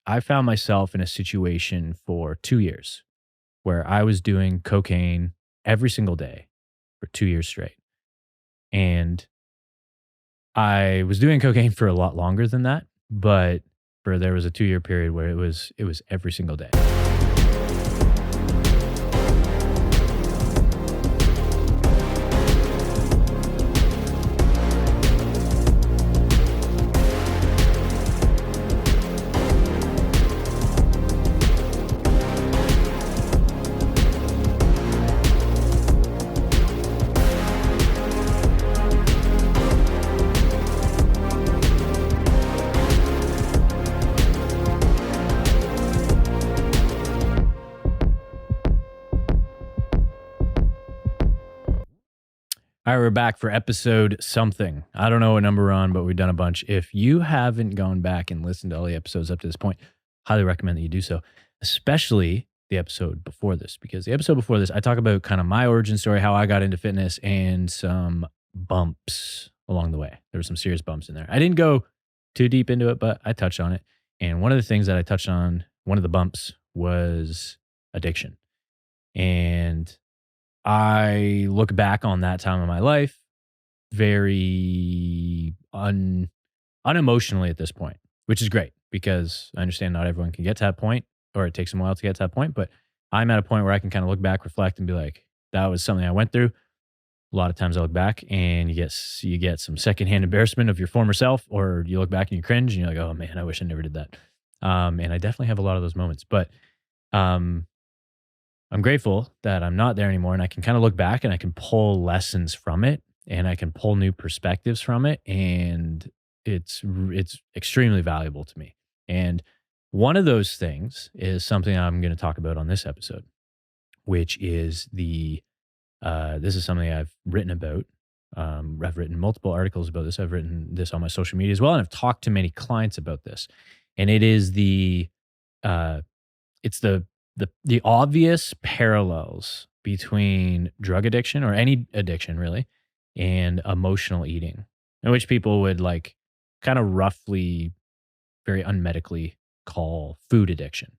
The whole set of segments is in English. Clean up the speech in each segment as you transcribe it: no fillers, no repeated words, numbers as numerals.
I found myself in a situation for 2 years where I was doing cocaine every single day for 2 years straight. And I was doing cocaine for a lot longer than that, but there was a 2 year period where it was every single day. All right, we're back for episode something. I don't know what number we're on, but we've done a bunch. If you haven't gone back and listened to all the episodes up to this point, highly recommend that you do so, especially the episode before this, because the episode before this, I talk about kind of my origin story, how I got into fitness, and some bumps along the way. There were some serious bumps in there. I didn't go too deep into it, but I touched on it. And one of the things that I touched on, one of the bumps was addiction. And I look back on that time of my life very unemotionally at this point, which is great because I understand not everyone can get to that point, or it takes them a while to get to that point. But I'm at a point where I can kind of look back, reflect, and be like, that was something I went through. A lot of times I look back and you get some secondhand embarrassment of your former self, or you look back and you cringe and you're like, oh man, I wish I never did that. And I definitely have a lot of those moments, but I'm grateful that I'm not there anymore, and I can kind of look back and I can pull lessons from it, and I can pull new perspectives from it, and it's extremely valuable to me. And one of those things is something I'm going to talk about on this episode, which is this is something I've written about. I've written multiple articles about this. I've written this on my social media as well, and I've talked to many clients about this. And it is it's the obvious parallels between drug addiction, or any addiction really, and emotional eating, in which people would like kind of roughly, very unmedically call food addiction.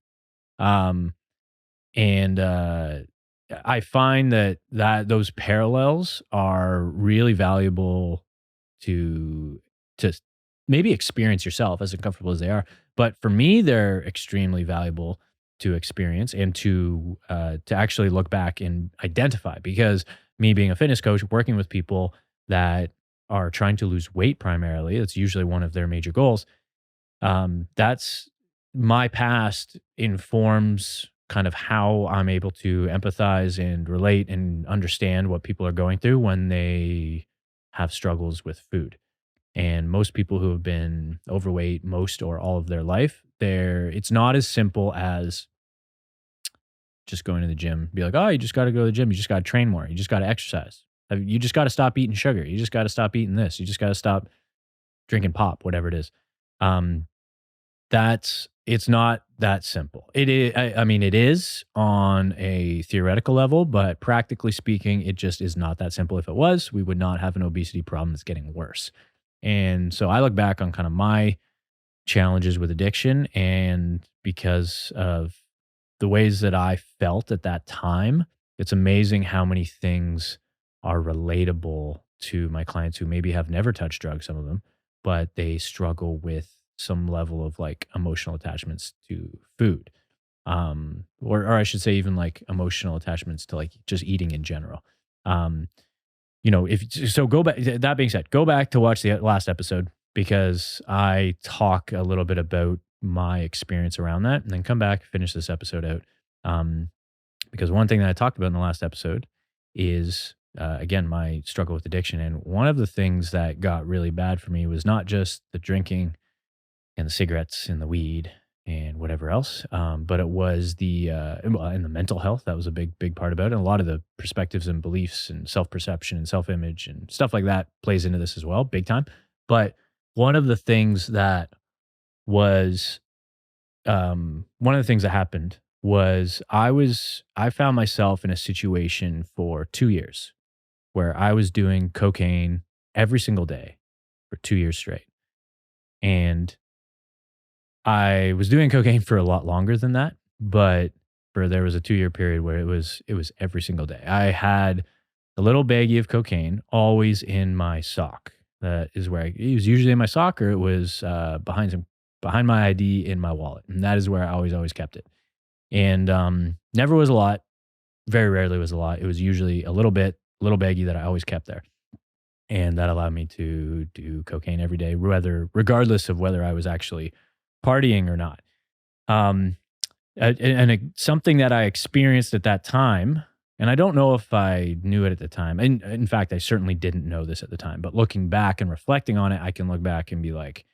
Um, and I find that those parallels are really valuable to to maybe experience yourself, as uncomfortable as they are. But for me, they're extremely valuable to experience, and to actually look back and identify. Because me being a fitness coach, working with people that are trying to lose weight primarily, that's usually one of their major goals. That's my past informs kind of how I'm able to empathize and relate and understand what people are going through when they have struggles with food. And most people who have been overweight most or all of their life, it's not as simple as just going to the gym. Be like, oh, you just got to go to the gym. You just got to train more. You just got to exercise. You just got to stop eating sugar. You just got to stop eating this. You just got to stop drinking pop, whatever it is. It's not that simple. It is. I mean, it is on a theoretical level, but practically speaking, it just is not that simple. If it was, we would not have an obesity problem that's getting worse. And so I look back on kind of my challenges with addiction, and because of the ways that I felt at that time, it's amazing how many things are relatable to my clients who maybe have never touched drugs, some of them, but they struggle with some level of like emotional attachments to food. Or I should say even like emotional attachments to like just eating in general. Go back, that being said, go back to watch the last episode, because I talk a little bit about my experience around that, and then come back, finish this episode out. Because one thing that I talked about in the last episode is, again, my struggle with addiction. And one of the things that got really bad for me was not just the drinking and the cigarettes and the weed and whatever else, but it was and the mental health. That was a big part about it. And a lot of the perspectives and beliefs and self-perception and self-image and stuff like that plays into this as well, big time. But one of the things that was one of the things that happened was I found myself in a situation for 2 years where I was doing cocaine every single day for 2 years straight. And I was doing cocaine for a lot longer than that, but there was a 2-year period where it was every single day. I had a little baggie of cocaine always in my sock. That is where it was usually in my sock, or it was behind my ID in my wallet, and that is where I always kept it. And never was a lot. Very rarely was a lot. It was usually a little baggie that I always kept there, and that allowed me to do cocaine every day, regardless of whether I was actually partying or not. Um, something that I experienced at that time, and I don't know if I knew it at the time. And in fact, I certainly didn't know this at the time. But looking back and reflecting on it, I can look back and be like,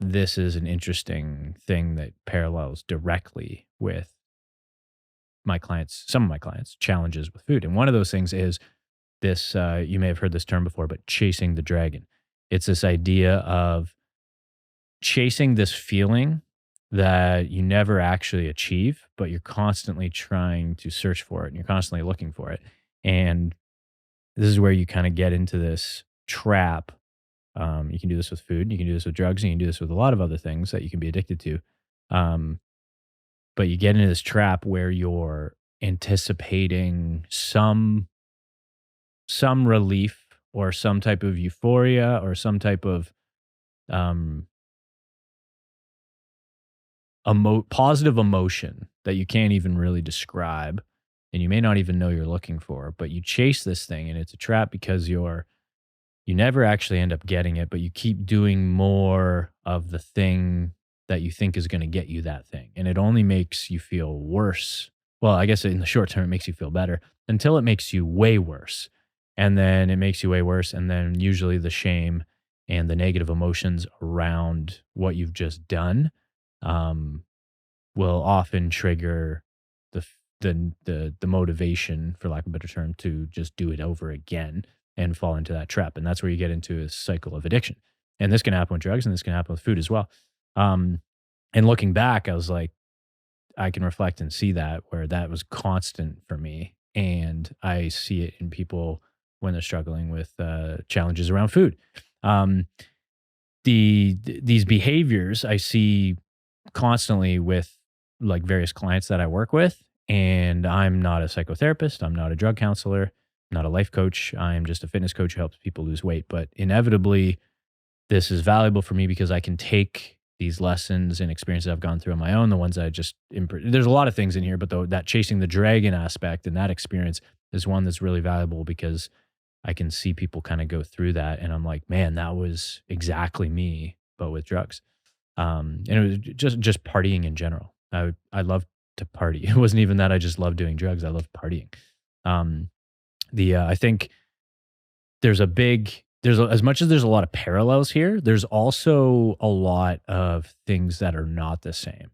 this is an interesting thing that parallels directly with some of my clients' challenges with food. And one of those things is this, you may have heard this term before, but chasing the dragon. It's this idea of chasing this feeling that you never actually achieve, but you're constantly trying to search for it and you're constantly looking for it. And this is where you kind of get into this trap. You can do this with food, you can do this with drugs, and you can do this with a lot of other things that you can be addicted to. Um, but you get into this trap where you're anticipating some relief or some type of euphoria or some type of um, positive emotion that you can't even really describe, and you may not even know you're looking for, but you chase this thing, and it's a trap because you never actually end up getting it, but you keep doing more of the thing that you think is going to get you that thing. And it only makes you feel worse. Well, I guess in the short term, it makes you feel better until it makes you way worse. And then it makes you way worse. And then usually the shame and the negative emotions around what you've just done um, will often trigger the, the motivation, for lack of a better term, to just do it over again and fall into that trap. And that's where you get into a cycle of addiction. And this can happen with drugs and this can happen with food as well. And looking back, I was like, I can reflect and see that where that was constant for me. And I see it in people when they're struggling with challenges around food. Um, these behaviors I see constantly with like various clients that I work with. And I'm not a psychotherapist. I'm not a drug counselor. I'm not a life coach. I'm just a fitness coach who helps people lose weight. But inevitably, this is valuable for me because I can take these lessons and experiences I've gone through on my own, the ones that I just, there's a lot of things in here, but that chasing the dragon aspect and that experience is one that's really valuable because I can see people kind of go through that. And I'm like, man, that was exactly me, but with drugs. And it was just partying in general. I love to party. It wasn't even that I just love doing drugs. I love partying. Um, I think as much as there's a lot of parallels here, there's also a lot of things that are not the same.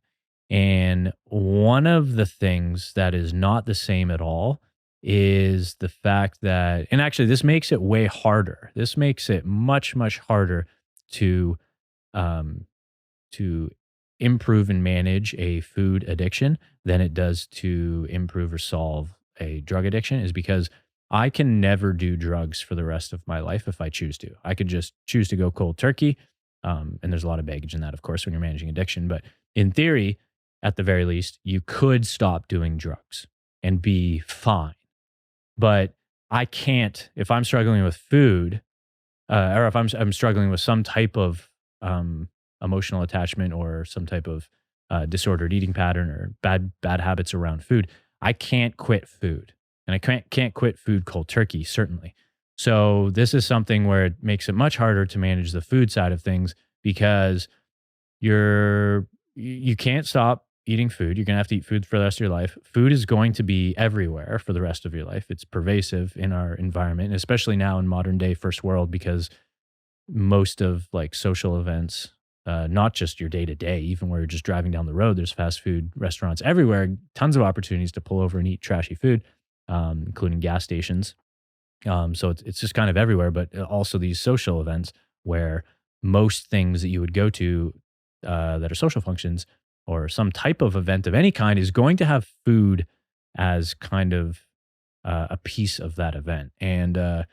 And one of the things that is not the same at all is the fact that, and actually this makes it way harder. This makes it much, much harder to, um, to improve and manage a food addiction than it does to improve or solve a drug addiction, is because I can never do drugs for the rest of my life if I choose to. I could just choose to go cold turkey. And there's a lot of baggage in that, of course, when you're managing addiction. But in theory, at the very least, you could stop doing drugs and be fine. But I can't, if I'm struggling with food, or if I'm struggling with some type of emotional attachment or some type of disordered eating pattern or bad habits around food, I can't quit food. And I can't quit food cold turkey, certainly. So this is something where it makes it much harder to manage the food side of things because you can't stop eating food. You're going to have to eat food for the rest of your life. Food is going to be everywhere for the rest of your life. It's pervasive in our environment, especially now in modern day first world, because most of like social events, not just your day to day, even where you're just driving down the road, there's fast food restaurants everywhere, tons of opportunities to pull over and eat trashy food, including gas stations. So it's just kind of everywhere, but also these social events where most things that you would go to that are social functions or some type of event of any kind is going to have food as kind of a piece of that event. And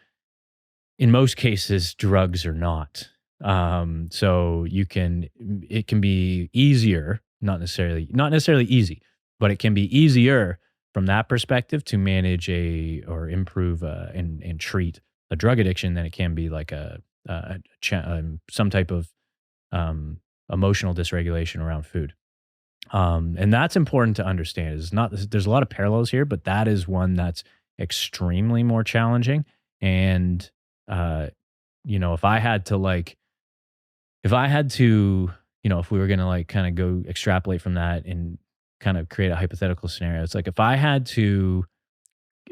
in most cases, drugs are not. So it can be easier, not necessarily easy, but it can be easier from that perspective to manage or improve and treat a drug addiction than it can be like some type of um, emotional dysregulation around food. And that's important to understand. Is not There's a lot of parallels here, but that is one that's extremely more challenging. And uh, if I had to if we were gonna like kind of go extrapolate from that and kind of create a hypothetical scenario, it's like if I had to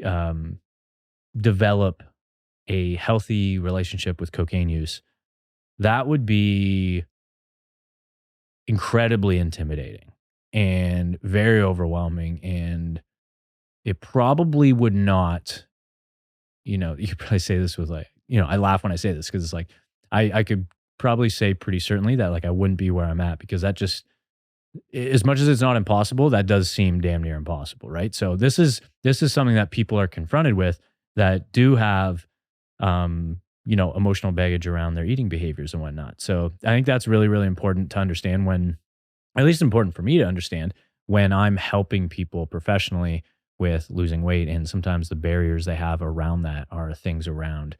um, develop a healthy relationship with cocaine use, that would be incredibly intimidating and very overwhelming. And it probably would not, you could probably say this with like, I laugh when I say this because it's like, I could probably say pretty certainly that like I wouldn't be where I'm at because that just, as much as it's not impossible, that does seem damn near impossible, right? So this is something that people are confronted with that do have emotional baggage around their eating behaviors and whatnot. So I think that's really, really important to understand when, at least important for me to understand when I'm helping people professionally with losing weight. And sometimes the barriers they have around that are things around,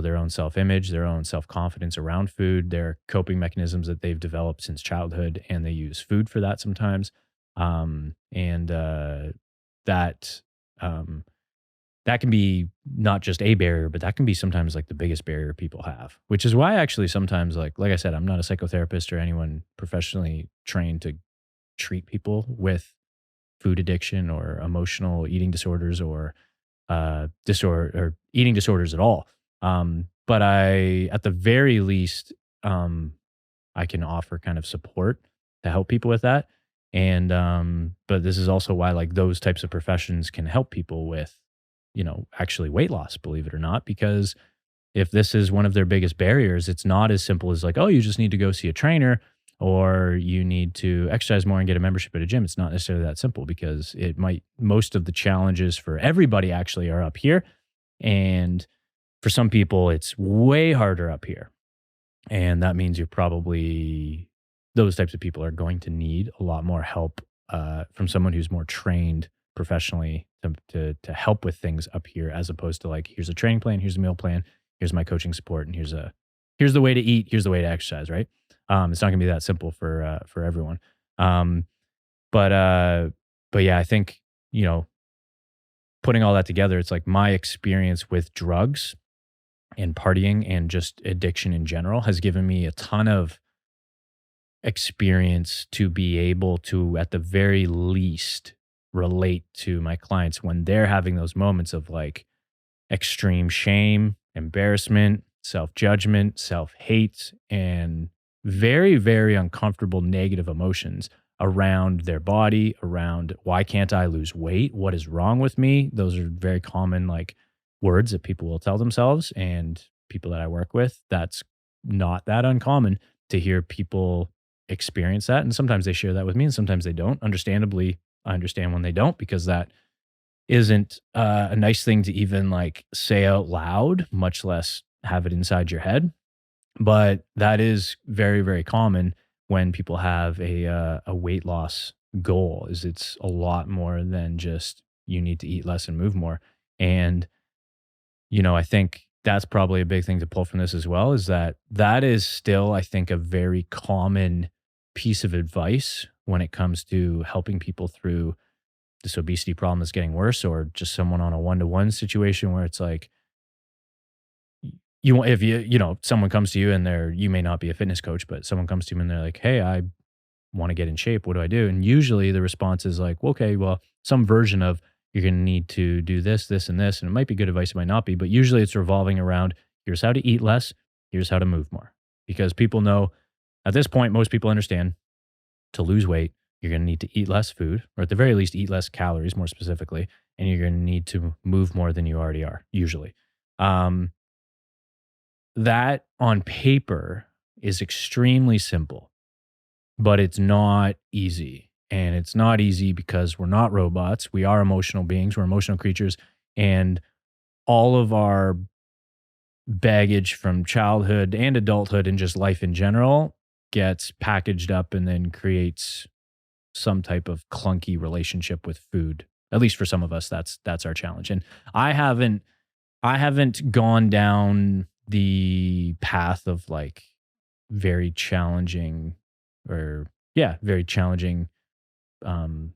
their own self image, their own self confidence around food, their coping mechanisms that they've developed since childhood. And they use food for that sometimes. And that, um, that can be not just a barrier, but that can be sometimes like the biggest barrier people have, which is why actually sometimes like I said, I'm not a psychotherapist or anyone professionally trained to treat people with food addiction or emotional eating disorders or disorder or eating disorders at all. But at the very least, I can offer kind of support to help people with that. And but this is also why like those types of professions can help people with, actually weight loss, believe it or not, because if this is one of their biggest barriers, it's not as simple as like, oh, you just need to go see a trainer or you need to exercise more and get a membership at a gym. It's not necessarily that simple because most of the challenges for everybody actually are up here. And for some people, it's way harder up here. And that means those types of people are going to need a lot more help from someone who's more trained professionally to help with things up here, as opposed to like, here's a training plan, here's a meal plan, here's my coaching support, and here's the way to eat, here's the way to exercise, right? It's not gonna be that simple for everyone. Um, but but yeah, I think, putting all that together, it's like my experience with drugs and partying and just addiction in general has given me a ton of experience to be able to, at the very least, relate to my clients when they're having those moments of like extreme shame, embarrassment, self judgment, self hate, and very, very uncomfortable negative emotions around their body, around why can't I lose weight? What is wrong with me? Those are very common like words that people will tell themselves. And people that I work with, that's not that uncommon to hear people experience that. And sometimes they share that with me and sometimes they don't. Understandably, I understand when they don't because that isn't a nice thing to even like say out loud, much less have it inside your head. But that is very, very common when people have a weight loss goal. Is it's a lot more than just you need to eat less and move more. And I think that's probably a big thing to pull from this as well. Is that is still, I think, a very common piece of advice when it comes to helping people through this obesity problem that's getting worse, or just someone on a one-to-one situation where it's like if someone comes to you and you may not be a fitness coach, but someone comes to you and they're like, hey, I want to get in shape, what do I do? And usually the response is like, well, okay, well, some version of you're going to need to do this, this, and this. And it might be good advice, it might not be, but usually it's revolving around here's how to eat less, here's how to move more. Because people know at this point, most people understand to lose weight, you're going to need to eat less food, or at the very least, eat less calories, more specifically, and you're going to need to move more than you already are, usually. Um, that on paper is extremely simple, but it's not easy. And it's not easy because we're not robots. We are emotional beings, we're emotional creatures, and all of our baggage from childhood and adulthood and just life in general gets packaged up and then creates some type of clunky relationship with food. At least for some of us, that's our challenge. And I haven't I haven't gone down the path of like very challenging or yeah, very challenging um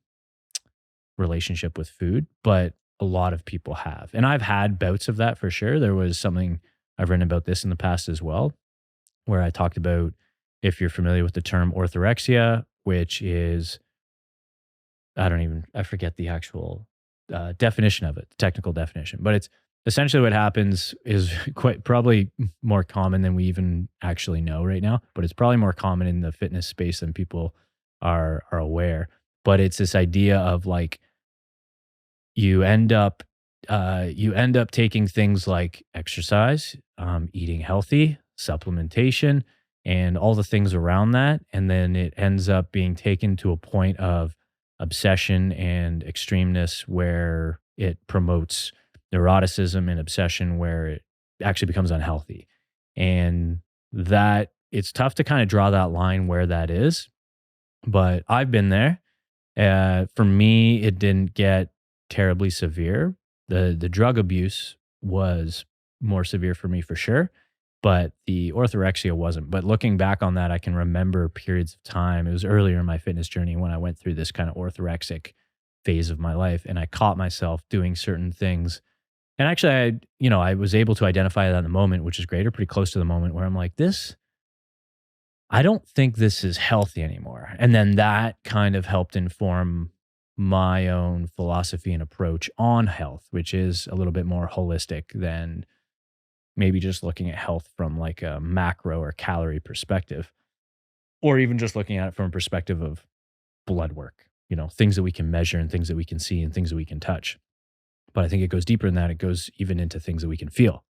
relationship with food, but a lot of people have. And I've had bouts of that for sure. There was something I've written about this in the past as well, where I talked about if you're familiar with the term orthorexia, which is I forget the actual definition of it, the technical definition, but it's essentially what happens is quite probably more common than we even actually know right now, but it's probably more common in the fitness space than people are aware. But it's this idea of like you end up you end up taking things like exercise, eating healthy, supplementation, and all the things around that, and then it ends up being taken to a point of obsession and extremeness where it promotes neuroticism and obsession where it actually becomes unhealthy. And that it's tough to kind of draw that line where that is, but I've been there. For me, it didn't get terribly severe. The drug abuse was more severe for me for sure, but the orthorexia wasn't. But looking back on that, I can remember periods of time. It was earlier in my fitness journey when I went through this kind of orthorexic phase of my life, and I caught myself doing certain things. And actually, I was able to identify that in the moment, which is great, or pretty close to the moment where I'm like, this I don't think this is healthy anymore. And then that kind of helped inform my own philosophy and approach on health, which is a little bit more holistic than maybe just looking at health from like a macro or calorie perspective, or even just looking at it from a perspective of blood work, things that we can measure and things that we can see and things that we can touch. But I think it goes deeper than that. It goes even into things that we can feel,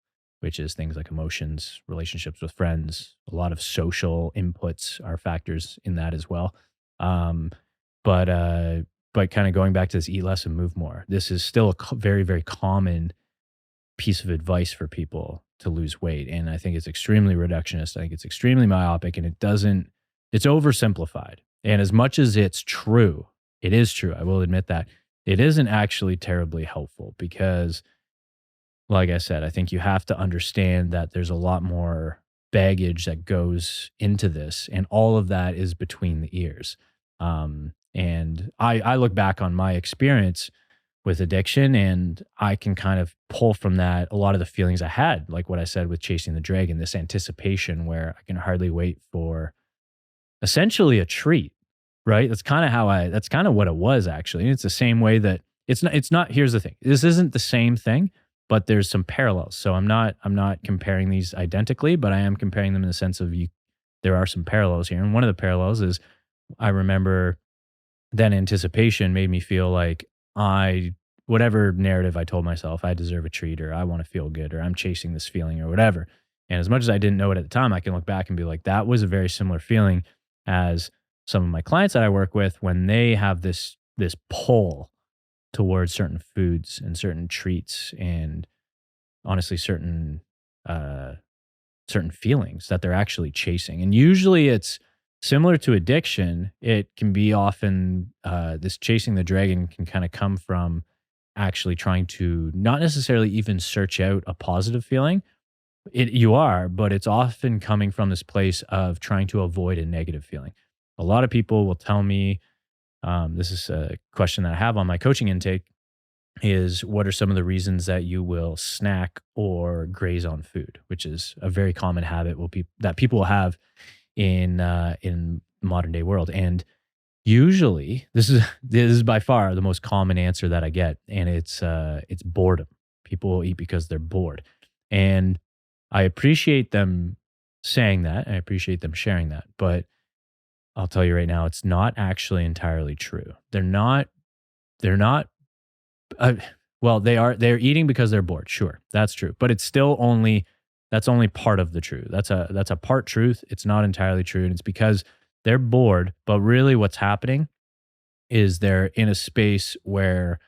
which is things like emotions, relationships with friends. A lot of social inputs are factors in that as well. Um, but but kind of going back to this eat less and move more. This is still a very, very common piece of advice for people to lose weight. And I think it's extremely reductionist. I think it's extremely myopic and it's oversimplified. And as much as it's true, it is true. I will admit that it isn't actually terribly helpful because like I said, I think you have to understand that there's a lot more baggage that goes into this, and all of that is between the ears. And I look back on my experience with addiction, and I can kind of pull from that a lot of the feelings I had, like what I said with chasing the dragon, this anticipation where I can hardly wait for essentially a treat, right? That's kind of what it was actually. And it's the same way that it's not, here's the thing. This isn't the same thing, but there's some parallels. So I'm not comparing these identically, but I am comparing them in the sense of there are some parallels here. And one of the parallels is I remember that anticipation made me feel like whatever narrative I told myself, I deserve a treat or I want to feel good or I'm chasing this feeling or whatever. And as much as I didn't know it at the time, I can look back and be like, that was a very similar feeling as some of my clients that I work with when they have this pull towards certain foods and certain treats and honestly uh certain feelings that they're actually chasing. And usually it's similar to addiction. It can be often this chasing the dragon can kind of come from actually trying to not necessarily even search out a positive feeling. You are, but it's often coming from this place of trying to avoid a negative feeling. A lot of people will tell me, this is a question that I have on my coaching intake, is what are some of the reasons that you will snack or graze on food, which is a very common habit that people will have in modern day world. And usually this is by far the most common answer that I get, and it's boredom. People will eat because they're bored. And I appreciate them saying that. I appreciate them sharing that. But I'll tell you right now, it's not actually entirely true. They're not, uh, well, they're eating because they're bored. Sure, that's true. But that's only part of the truth. That's a part truth. It's not entirely true. And it's because they're bored. But really what's happening is they're in a space where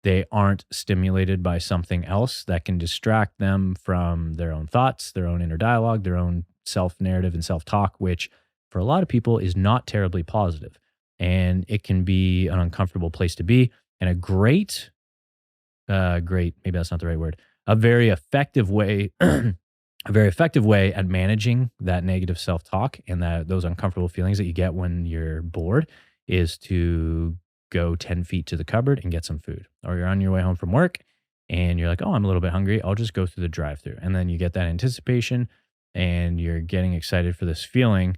they aren't stimulated by something else that can distract them from their own thoughts, their own inner dialogue, their own self narrative and self talk, which for a lot of people is not terribly positive. And it can be an uncomfortable place to be. And a great, maybe that's not the right word, a very effective way, a very effective way at managing that negative self talk and those uncomfortable feelings that you get when you're bored is to go 10 feet to the cupboard and get some food. Or you're on your way home from work and you're like, oh, I'm a little bit hungry. I'll just go through the drive through. And then you get that anticipation and you're getting excited for this feeling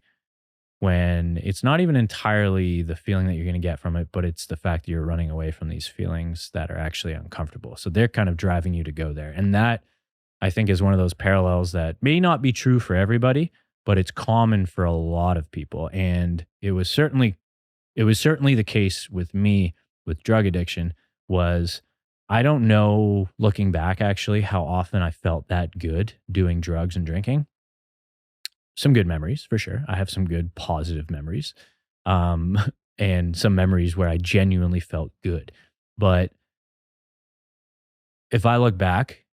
when it's not even entirely the feeling that you're going to get from it, but it's the fact that you're running away from these feelings that are actually uncomfortable. So they're kind of driving you to go there. And that, I think, is one of those parallels that may not be true for everybody, but it's common for a lot of people. And it was certainly the case with me with drug addiction. Was I don't know, looking back actually, how often I felt that good doing drugs and drinking. Some good memories for sure. I have some good positive memories, um, and some memories where I genuinely felt good. But if I look back,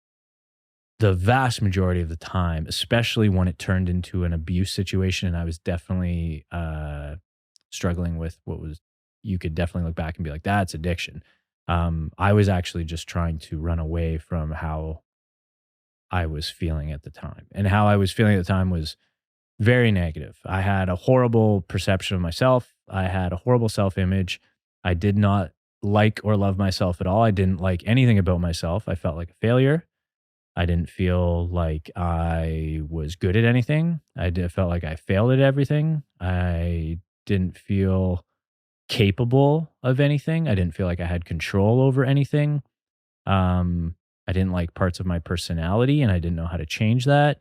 the vast majority of the time, especially when it turned into an abuse situation, and I was definitely struggling with what was, you could definitely look back and be like, that's addiction. I was actually just trying to run away from how I was feeling at the time. And how I was feeling at the time was very negative. I had a horrible perception of myself. I had a horrible self image. I did not like or love myself at all. I didn't like anything about myself. I felt like a failure. I didn't feel like I was good at anything. Felt like I failed at everything. I didn't feel capable of anything. I didn't feel like I had control over anything. I didn't like parts of my personality and I didn't know how to change that.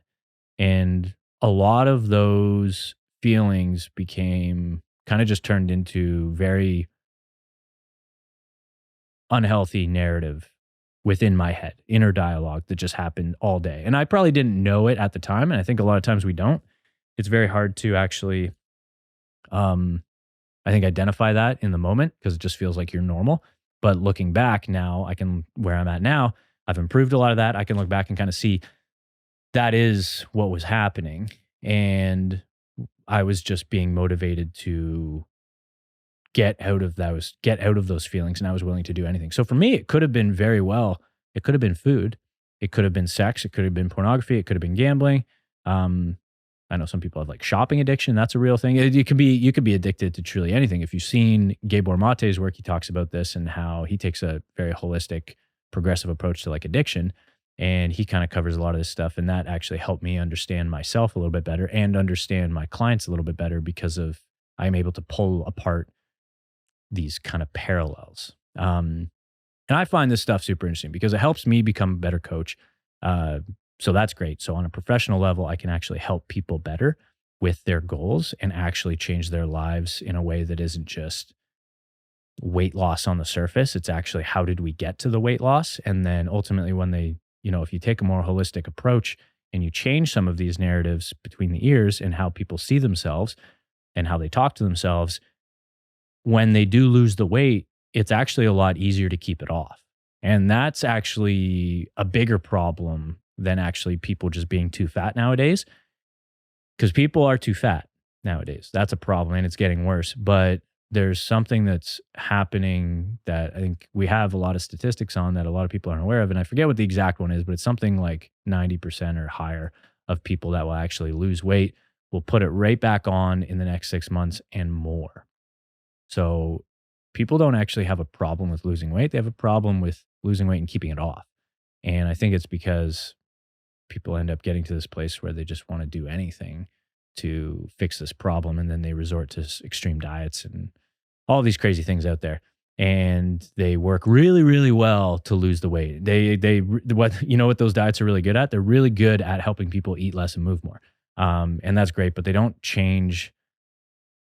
And a lot of those feelings became kind of just turned into very unhealthy narrative within my head, inner dialogue that just happened all day. And I probably didn't know it at the time. And I think a lot of times we don't. It's very hard to actually, um, I think, identify that in the moment because it just feels like you're normal. But looking back now, where I'm at now, I've improved a lot of that. I can look back and kind of see that is what was happening. And I was just being motivated to get out of those feelings, and I was willing to do anything. So for me, it could have been very well, it could have been food, it could have been sex, it could have been pornography, it could have been gambling. Um, I know some people have like shopping addiction. That's a real thing. You could be addicted to truly anything. If you've seen Gabor Mate's work, he talks about this and how he takes a very holistic, progressive approach to like addiction. And he kind of covers a lot of this stuff. And that actually helped me understand myself a little bit better and understand my clients a little bit better because of I'm able to pull apart these kind of parallels. And I find this stuff super interesting because it helps me become a better coach. So that's great. So on a professional level, I can actually help people better with their goals and actually change their lives in a way that isn't just weight loss on the surface. It's actually how did we get to the weight loss? And then ultimately when if you take a more holistic approach and you change some of these narratives between the ears and how people see themselves and how they talk to themselves, when they do lose the weight, it's actually a lot easier to keep it off. And that's actually a bigger problem than actually people just being too fat nowadays. Because people are too fat nowadays. That's a problem and it's getting worse. But there's something that's happening that I think we have a lot of statistics on that a lot of people aren't aware of. And I forget what the exact one is, but it's something like 90% or higher of people that will actually lose weight will put it right back on in the next 6 months and more. So people don't actually have a problem with losing weight. They have a problem with losing weight and keeping it off. And I think it's because people end up getting to this place where they just want to do anything to fix this problem. And then they resort to extreme diets and all these crazy things out there. And they work really, really well to lose the weight. What those diets are really good at? They're really good at helping people eat less and move more. And that's great, but they don't change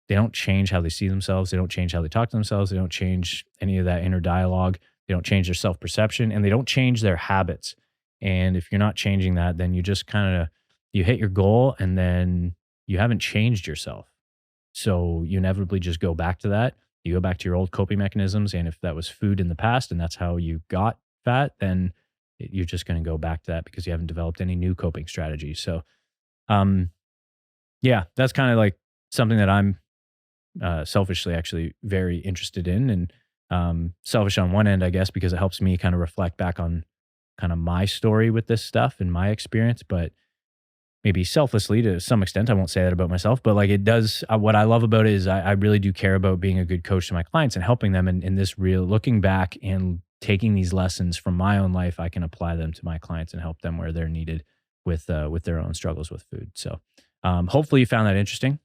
how they see themselves. They don't change how they talk to themselves. They don't change any of that inner dialogue. They don't change their self-perception and they don't change their habits. And if you're not changing that, then you just you hit your goal and then you haven't changed yourself. So you inevitably just go back to that. You go back to your old coping mechanisms. And if that was food in the past and that's how you got fat, then you're just going to go back to that because you haven't developed any new coping strategies. So, um, yeah, that's kind of like something that I'm selfishly actually very interested in. And selfish on one end, I guess, because it helps me kind of reflect back on kind of my story with this stuff and my experience. But maybe selflessly to some extent. I won't say that about myself, but like it does. What I love about it is I really do care about being a good coach to my clients and helping them in this real looking back and taking these lessons from my own life. I can apply them to my clients and help them where they're needed with their own struggles with food. So hopefully you found that interesting.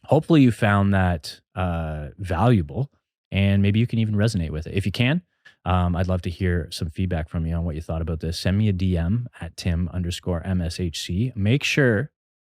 Hopefully you found that valuable, and maybe you can even resonate with it. If you can, I'd love to hear some feedback from you on what you thought about this. Send me a DM at Tim_MSHC. Make sure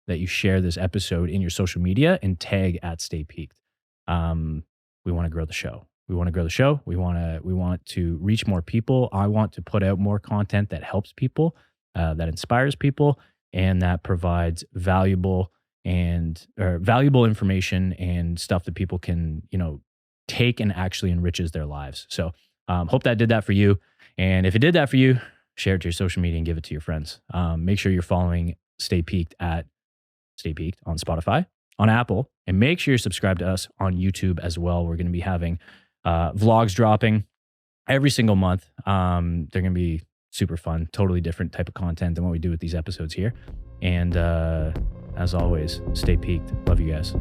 that you share this episode in your social media and tag at Stay Peaked. We want to grow the show. We want to grow the show. We want to reach more people. I want to put out more content that helps people, that inspires people, and that provides valuable information and stuff that people can, take and actually enriches their lives. So hope that did that for you. And if it did that for you, share it to your social media and give it to your friends. Make sure you're following Stay Peaked at Stay Peaked on Spotify, on Apple, and make sure you're subscribed to us on YouTube as well. We're going to be having vlogs dropping every single month. They're going to be super fun, totally different type of content than what we do with these episodes here. And as always, stay peaked. Love you guys.